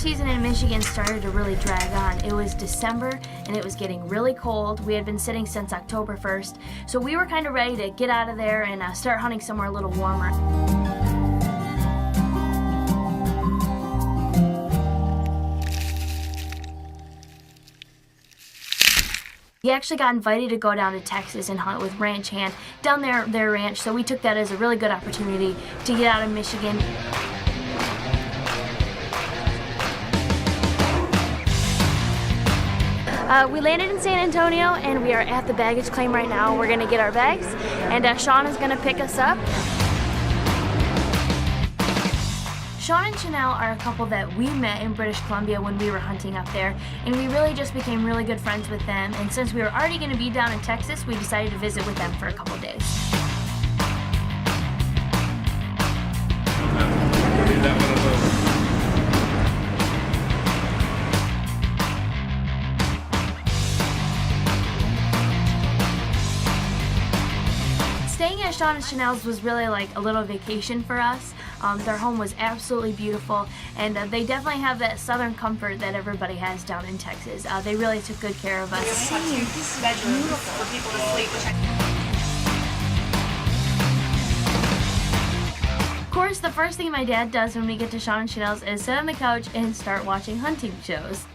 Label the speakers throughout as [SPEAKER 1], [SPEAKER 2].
[SPEAKER 1] season in Michigan started to really drag on. It was December and it was getting really cold. We had been sitting since October 1st, so we were kind of ready to get out of there and start hunting somewhere a little warmer. We actually got invited to go down to Texas and hunt with Ranch Hand down their ranch, so we took that as a really good opportunity to get out of Michigan. We landed in San Antonio and we are at the baggage claim right now. We're gonna get our bags and Sean is gonna pick us up. Sean and Chanel are a couple that we met in British Columbia when we were hunting up there, and we really just became really good friends with them, and since we were already going to be down in Texas, we decided to visit with them for a couple days. Staying at Sean and Chanel's was really like a little vacation for us. Their home was absolutely beautiful, and they definitely have that southern comfort that everybody has down in Texas. They really took good care of us.
[SPEAKER 2] We have 2 bedrooms for people to sleep.
[SPEAKER 1] Of course, the first thing my dad does when we get to Sean and Chanel's is sit on the couch and start watching hunting shows.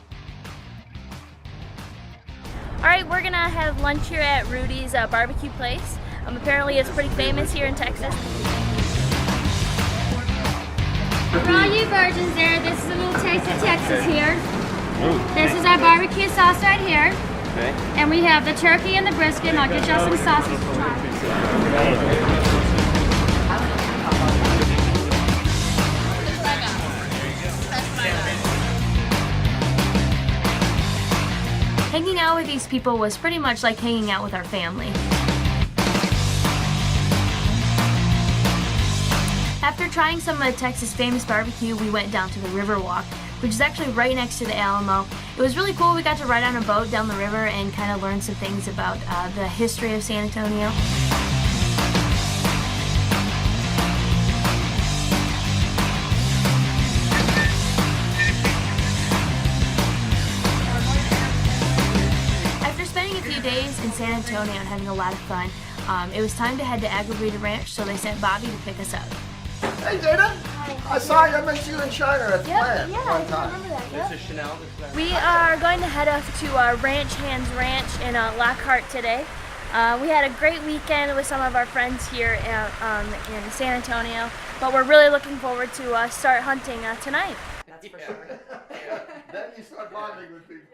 [SPEAKER 1] Alright, we're gonna have lunch here at Rudy's barbecue place. Apparently it's pretty famous here in Texas.
[SPEAKER 3] For all you virgins there, this is a little taste of Texas here. This is our barbecue sauce right here. Okay. And we have the turkey and the brisket, and I'll get y'all some sausage to try.
[SPEAKER 1] Hanging out with these people was pretty much like hanging out with our family. After trying some of Texas' famous barbecue, we went down to the Riverwalk, which is actually right next to the Alamo. It was really cool. We got to ride on a boat down the river and kind of learn some things about the history of San Antonio. After spending a few days in San Antonio and having a lot of fun, it was time to head to Agarita Ranch, so they sent Bobby to pick us up.
[SPEAKER 4] Hey Jada, I saw you. I met you in China at the plant one time.
[SPEAKER 1] Remember that, yep. This is Chanel. We are going to head off to Ranch Hand's Ranch in Lockhart today. We had a great weekend with some of our friends here in San Antonio, but we're really looking forward to start hunting tonight.
[SPEAKER 2] That's for sure.
[SPEAKER 4] Then you start bonding with people.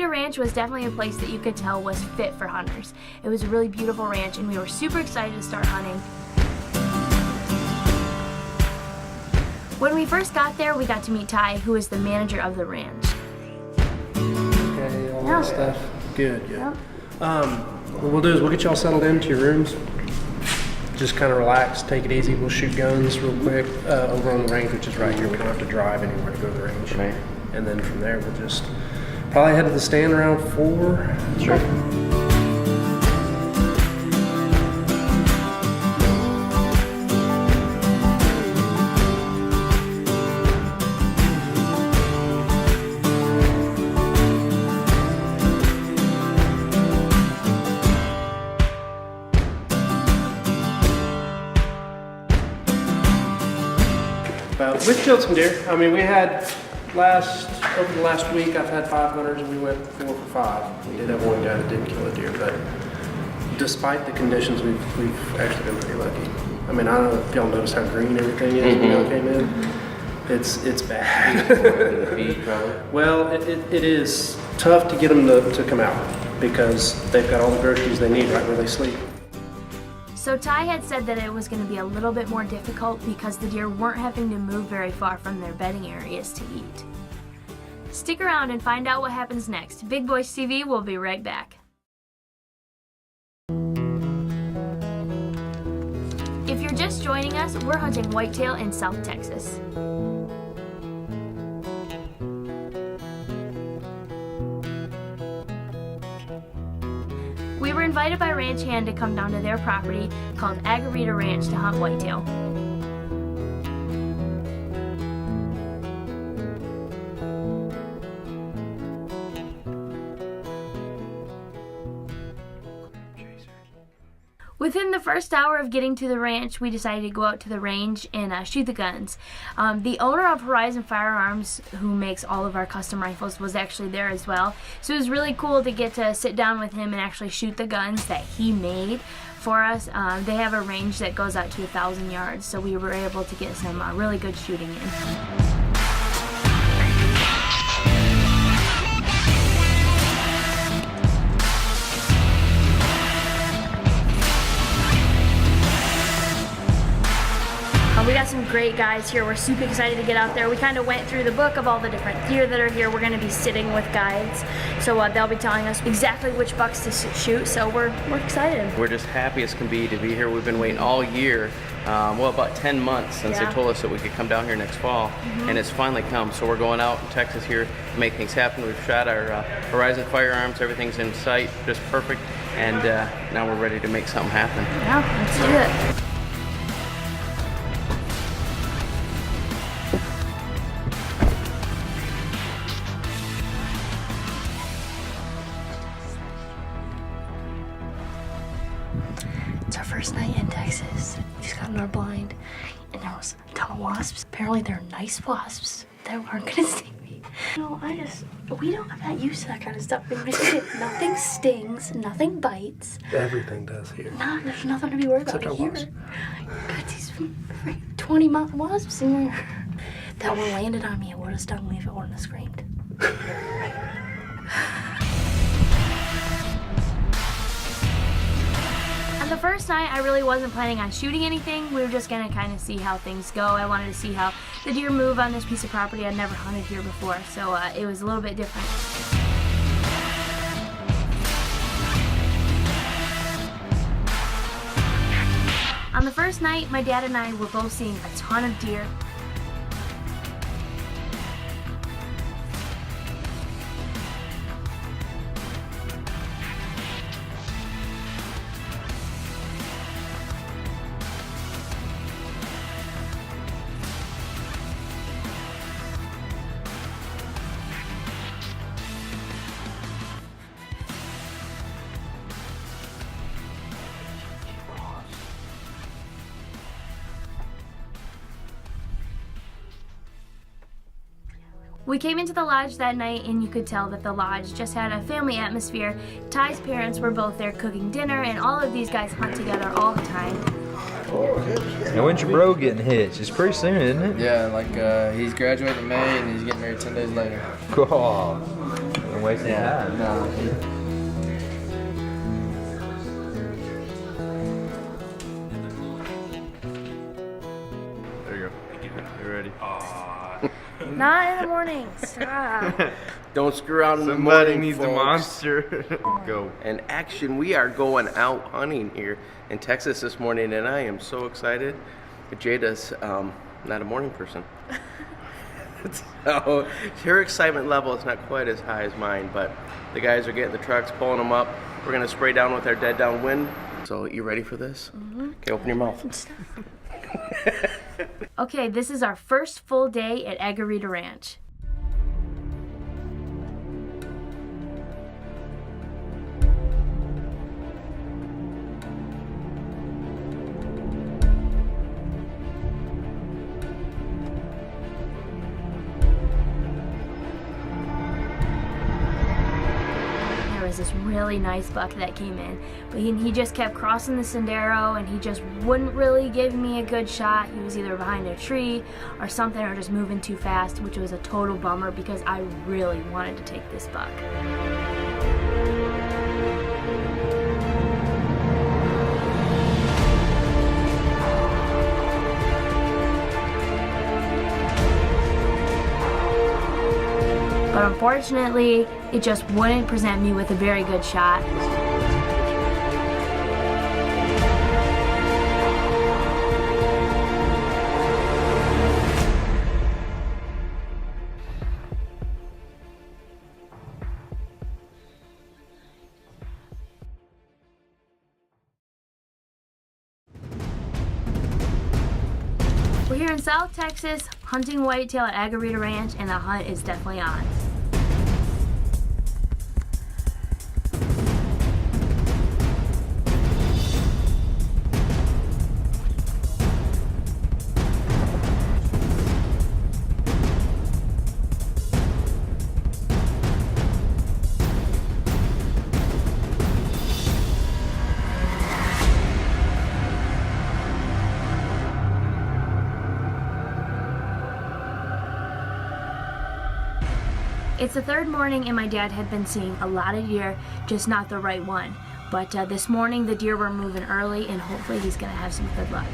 [SPEAKER 1] Ranch was definitely a place that you could tell was fit for hunters. It was a really beautiful ranch and we were super excited to start hunting. When we first got there, we got to meet Ty, who is the manager of the ranch.
[SPEAKER 5] Okay, all that stuff. Good, good. Yep. What we'll do is we'll get y'all settled into your rooms. Just kind of relax, take it easy. We'll shoot guns real quick over on the range, which is right here. We don't have to drive anywhere to go to the range. Right. And then from there, we'll just probably head to the stand around 4.
[SPEAKER 1] Sure.
[SPEAKER 5] We've killed some deer. I mean, we had over the last week, I've had 5 hunters and we went 4 for 5. We did have one guy that didn't kill a deer, but despite the conditions, we've actually been pretty lucky. I mean, I don't know if y'all noticed how green everything is when y'all came in. It's bad. Well, it is tough to get them to come out because they've got all the groceries they need right where they sleep.
[SPEAKER 1] So Ty had said that it was going to be a little bit more difficult because the deer weren't having to move very far from their bedding areas to eat. Stick around and find out what happens next. Big Boys TV will be right back. joining us. We're hunting whitetail in South Texas. We were invited by ranch hand to come down to their property called Agarita Ranch to hunt whitetail. Within the first hour of getting to the ranch, we decided to go out to the range and shoot the guns. The owner of Horizon Firearms, who makes all of our custom rifles, was actually there as well. So it was really cool to get to sit down with him and actually shoot the guns that he made for us. They have a range that goes out to 1,000 yards, so we were able to get some really good shooting in. We got some great guys here. We're super excited to get out there. We kind of went through the book of all the different deer that are here. We're going to be sitting with guides, so they'll be telling us exactly which bucks to shoot, so we're excited.
[SPEAKER 6] We're just happy as can be to be here. We've been waiting all year, well, about 10 months since they told us that we could come down here next fall, and it's finally come. So we're going out in Texas here to make things happen. We've shot our Horizon Firearms. Everything's in sight, just perfect, and now we're ready to make something happen.
[SPEAKER 1] Yeah, let's do it.
[SPEAKER 7] It's our first night in Texas. We just got in our blind, and there was a ton of wasps. Apparently they're nice wasps that aren't gonna sting me. No, we don't, I'm not used to that kind of stuff. In Michigan, nothing stings, nothing bites.
[SPEAKER 5] Everything does here.
[SPEAKER 7] There's nothing to be worried about here. Got these 20 wasps in here. That one landed on me. It would have stung me if it wouldn't have screamed.
[SPEAKER 1] The first night, I really wasn't planning on shooting anything. We were just gonna kind of see how things go. I wanted to see how the deer move on this piece of property. I'd never hunted here before, so it was a little bit different. On the first night, my dad and I were both seeing a ton of deer. We came into the lodge that night and you could tell that the lodge just had a family atmosphere. Ty's parents were both there cooking dinner, and all of these guys hunt together all the time.
[SPEAKER 8] Now when's your bro getting hitched? It's pretty soon, isn't it?
[SPEAKER 9] Yeah, like he's graduating in May and he's getting married 10 days later.
[SPEAKER 8] Cool. Don't waste any time.
[SPEAKER 9] No.
[SPEAKER 6] There you go. You ready?
[SPEAKER 1] Not in the morning. Stop.
[SPEAKER 6] Don't screw around in the
[SPEAKER 8] Somebody
[SPEAKER 6] morning,
[SPEAKER 8] needs
[SPEAKER 6] folks.
[SPEAKER 8] a monster. Go.
[SPEAKER 6] And action, we are going out hunting here in Texas this morning, and I am so excited. Jada's not a morning person. So her excitement level is not quite as high as mine, but the guys are getting the trucks, pulling them up. We're gonna spray down with our dead down wind. So you ready for this? Okay, open your mouth.
[SPEAKER 1] Okay, this is our first full day at Agarita Ranch. Was this really nice buck that came in, but he just kept crossing the sendero and he just wouldn't really give me a good shot. He was either behind a tree or something, or just moving too fast, which was a total bummer because I really wanted to take this buck. But unfortunately, it just wouldn't present me with a very good shot. here in South Texas, hunting whitetail at Agarita Ranch, and the hunt is definitely on. It's the third morning and my dad had been seeing a lot of deer, just not the right one. But this morning the deer were moving early and hopefully he's gonna have some good luck.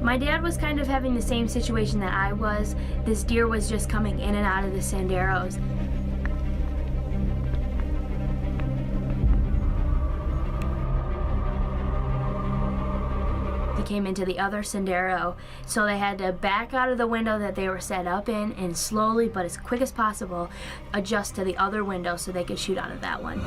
[SPEAKER 1] My dad was kind of having the same situation that I was. This deer was just coming in and out of the senderos. He came into the other sendero, so they had to back out of the window that they were set up in and slowly, but as quick as possible, adjust to the other window so they could shoot out of that one.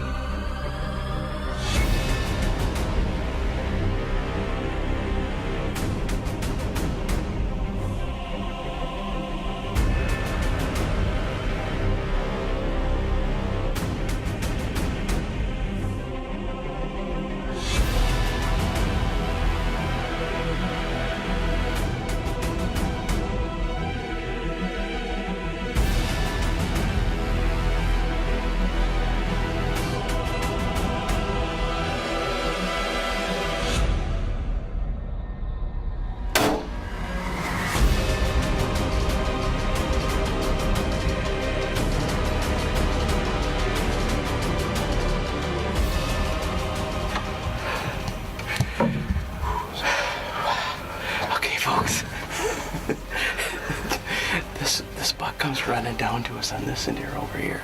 [SPEAKER 6] This buck comes running down to us on this deer over here,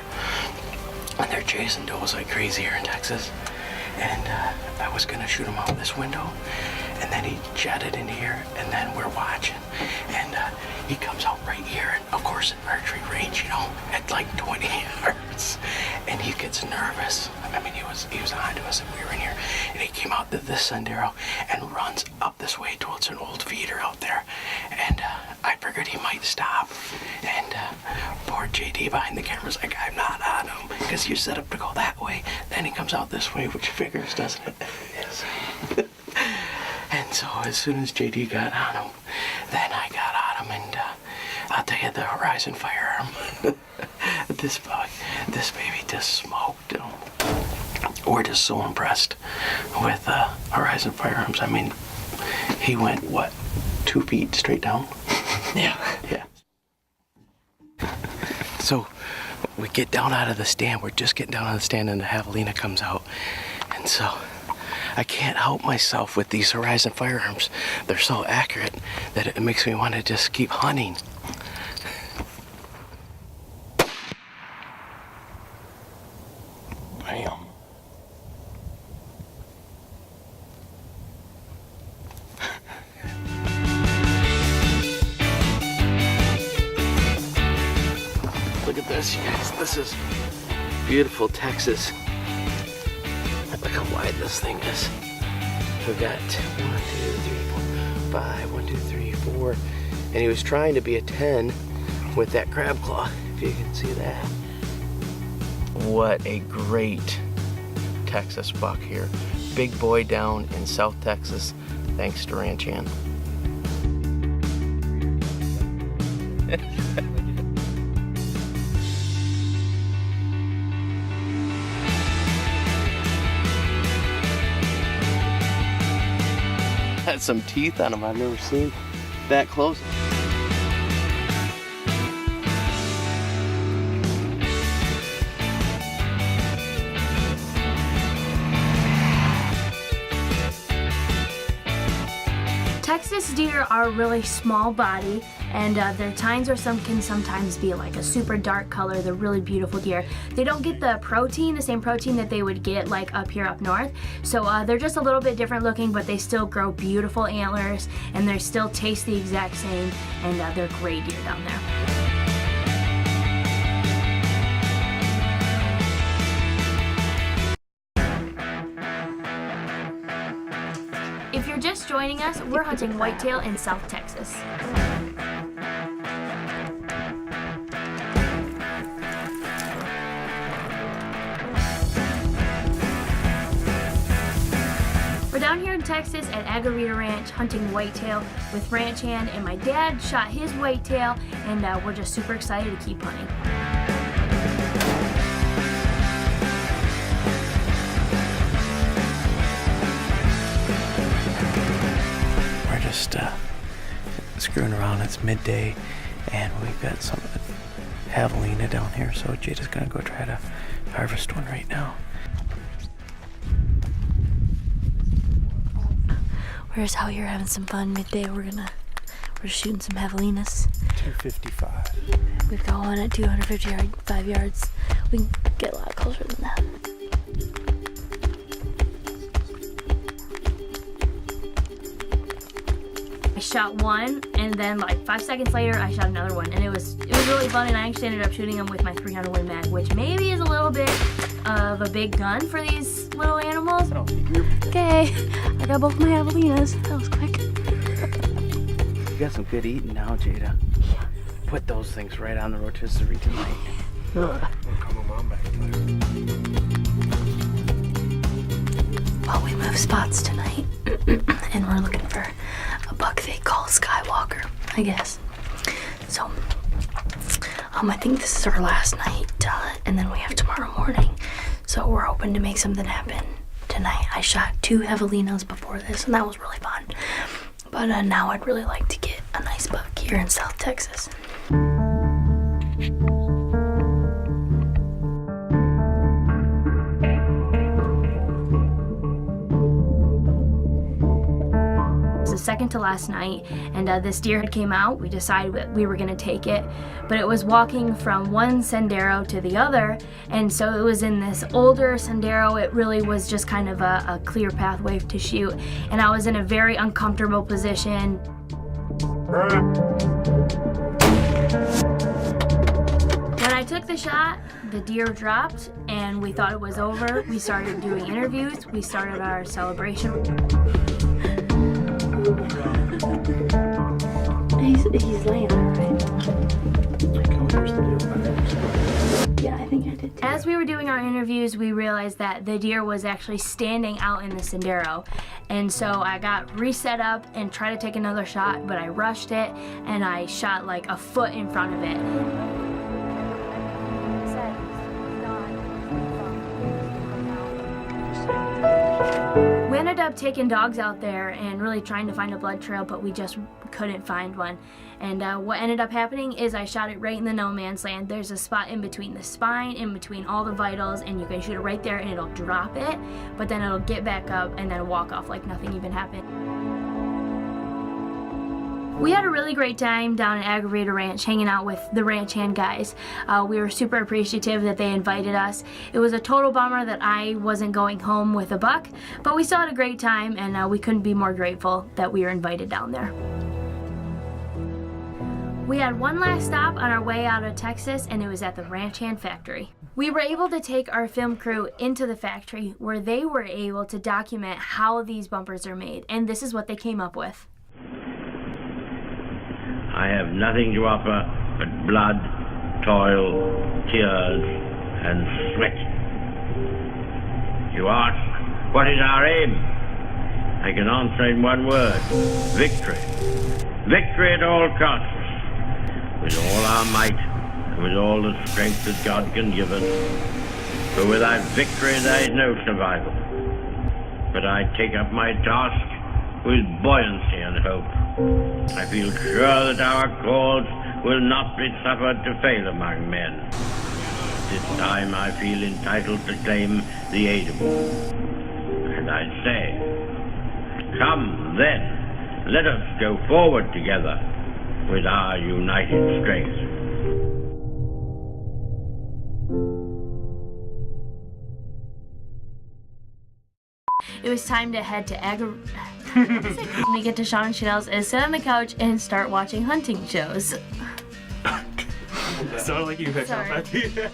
[SPEAKER 6] and they're chasing does like crazy here in Texas. And I was gonna shoot him out this window, and then he jetted in here, and then we're watching, and he comes out right here, and of course at archery range, you know, at like 20 yards, and he gets nervous. I mean, he was on to us, and we were in here, and he came out to this sendero and runs up this way towards an old feeder out there, and I figured he might stop, and poor JD behind the camera's like, I'm not on him, because you're set up to go that way. Then he comes out this way, which figures, doesn't it? Yes. And so as soon as JD got on him, then I got on him, and I'll tell you, the Horizon firearm, this baby just smoked him. We're just so impressed with Horizon firearms. I mean, he went, what, 2 feet straight down? Yeah. Yeah. So we get down out of the stand. We're just getting down out of the stand, and the javelina comes out. And so I can't help myself with these Horizon firearms. They're so accurate that it makes me want to just keep hunting. Bam. Look at this, you guys. This is beautiful Texas. Look how wide this thing is. We've got 1, 2, 3, 4, 5, 1, 2, 3, 4. And he was trying to be a 10 with that crab claw, if you can see that. What a great Texas buck here. Big boy down in South Texas, thanks to Ranch Hand. Had some teeth on him. I've never seen that close.
[SPEAKER 1] Texas deer are really small body, and their tines or can sometimes be like a super dark color. They're really beautiful deer. They don't get the same protein that they would get like up here up north. So they're just a little bit different looking, but they still grow beautiful antlers, and they still taste the exact same, and they're great deer down there. If you're just joining us, we're hunting whitetail in South Texas. We're down here in Texas at Agarita Ranch hunting whitetail with ranch hand, and my dad shot his whitetail, and we're just super excited to keep hunting.
[SPEAKER 10] We're just screwing around. It's midday, and we've got some javelina down here, so Jada's gonna go try to harvest one right now.
[SPEAKER 7] We're just out here having some fun midday. We're shooting some javelinas.
[SPEAKER 10] 255.
[SPEAKER 7] We've got one at 255 yards. We can get a lot closer than that.
[SPEAKER 1] I shot one, and then like 5 seconds later, I shot another one, and it was really fun. And I actually ended up shooting them with my 300 Win Mag, which maybe is a little bit of a big gun for these little animals.
[SPEAKER 7] Okay, I got both my javelinas. That was quick.
[SPEAKER 6] You got some good eating now, Jada.
[SPEAKER 7] Yeah.
[SPEAKER 6] Put those things right on the rotisserie tonight.
[SPEAKER 5] We'll come on mom back later.
[SPEAKER 7] Well, we moved spots tonight, and we're looking for a buck they call Skywalker, I guess. So, I think this is our last night, and then we have tomorrow morning. So we're hoping to make something happen tonight. I shot 2 javelinas before this, and that was really fun. But now I'd really like to get a nice buck here in South Texas.
[SPEAKER 1] The second to last night, and this deer came out. We decided that we were going to take it, but it was walking from one sendero to the other, and so it was in this older sendero. It really was just kind of a clear pathway to shoot, and I was in a very uncomfortable position. When I took the shot, the deer dropped, and we thought it was over. We started doing interviews. We started our celebration.
[SPEAKER 7] He's laying there, right? Yeah, I think I did too.
[SPEAKER 1] As we were doing our interviews, we realized that the deer was actually standing out in the sendero. And so I got reset up and tried to take another shot, but I rushed it and I shot like a foot in front of it. We ended up taking dogs out there and really trying to find a blood trail, but we just couldn't find one. And what ended up happening is I shot it right in the no man's land. There's a spot in between the spine, in between all the vitals, and you can shoot it right there and it'll drop it, but then it'll get back up and then walk off like nothing even happened. We had a really great time down at Agarita Ranch hanging out with the ranch hand guys. We were super appreciative that they invited us. It was a total bummer that I wasn't going home with a buck, but we still had a great time, and we couldn't be more grateful that we were invited down there. We had one last stop on our way out of Texas, and it was at the ranch hand factory. We were able to take our film crew into the factory where they were able to document how these bumpers are made, and this is what they came up with.
[SPEAKER 11] I have nothing to offer but blood, toil, tears, and sweat. You ask, what is our aim? I can answer in one word: victory. Victory at all costs, with all our might, and with all the strength that God can give us. For without victory there is no survival. But I take up my task with buoyancy and hope. I feel sure that our cause will not be suffered to fail among men. This time I feel entitled to claim the aid of all. And I say, come then, let us go forward together with our united strength.
[SPEAKER 1] It was time to head to Agarita. We get to Sean and Chanel's and sit on the couch and start watching hunting shows.
[SPEAKER 12] Sounded like you picked up that.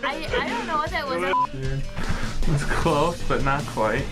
[SPEAKER 1] I don't know what that was.
[SPEAKER 12] It's close, but not quite.